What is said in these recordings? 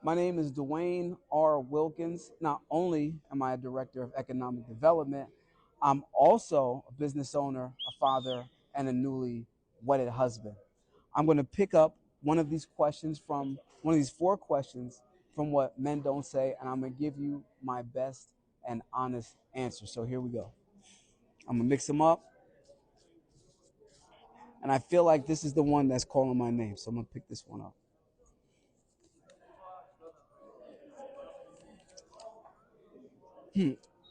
My name is Dwayne R. Wilkins. Not only am I a director of economic development, I'm also a business owner, a father, and a newly wedded husband. I'm going to pick up one of these four questions from what men don't say, and I'm going to give you my best and honest answer. So here we go. I'm going to mix them up, and I feel like this is the one that's calling my name, so I'm going to pick this one up.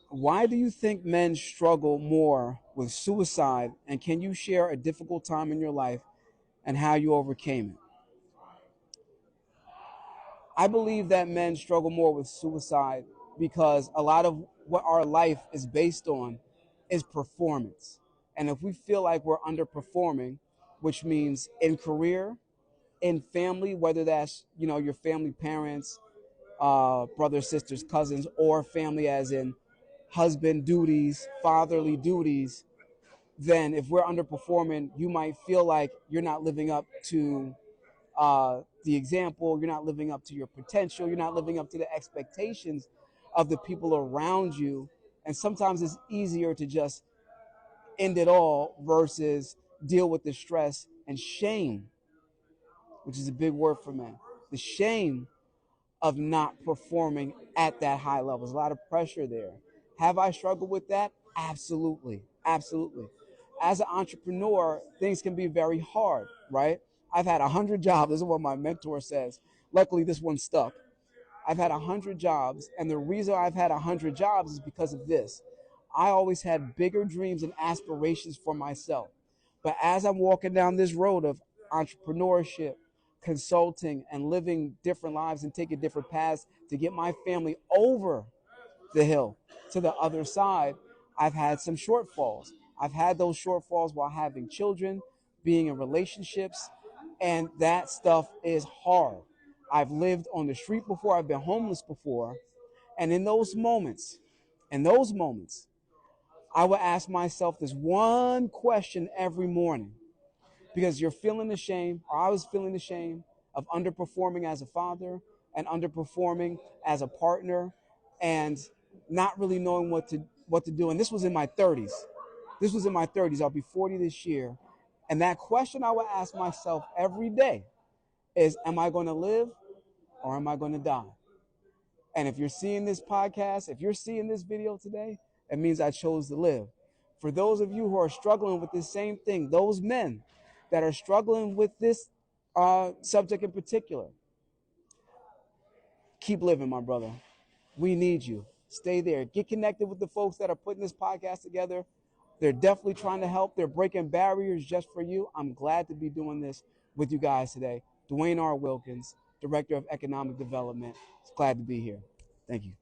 Why do you think men struggle more with suicide? And can you share a difficult time in your life and how you overcame it? I believe that men struggle more with suicide because a lot of what our life is based on is performance. And if we feel like we're underperforming, which means in career, in family, whether that's, your family parents, brothers, sisters, cousins, or family as in husband duties, fatherly duties, then if we're underperforming, you might feel like you're not living up to the example, you're not living up to your potential, you're not living up to the expectations of the people around you. And sometimes it's easier to just end it all versus deal with the stress and shame, which is a big word for men. The shame of not performing at that high level. There's a lot of pressure there. Have I struggled with that? Absolutely. Absolutely. As an entrepreneur, things can be very hard, right? I've had 100 jobs. This is what my mentor says. Luckily, this one stuck. I've had 100 jobs, and the reason I've had 100 jobs is because of this. I always had bigger dreams and aspirations for myself. But as I'm walking down this road of entrepreneurship, consulting, and living different lives and taking different paths to get my family over the hill to the other side, I've had some shortfalls. I've had those shortfalls while having children, being in relationships, and that stuff is hard. I've lived on the street before, I've been homeless before, and in those moments, I would ask myself this one question every morning because you're feeling the shame, or I was feeling the shame of underperforming as a father and underperforming as a partner and not really knowing what to do. And this was in my 30s. This was in my 30s. I'll be 40 this year. And that question I would ask myself every day is, am I going to live or am I going to die? And if you're seeing this podcast, if you're seeing this video today, it means I chose to live. For those of you who are struggling with this same thing, those men that are struggling with this subject in particular, keep living, my brother. We need you. Stay there. Get connected with the folks that are putting this podcast together. They're definitely trying to help. They're breaking barriers just for you. I'm glad to be doing this with you guys today. Dwayne R. Wilkins, Director of Economic Development. It's glad to be here. Thank you.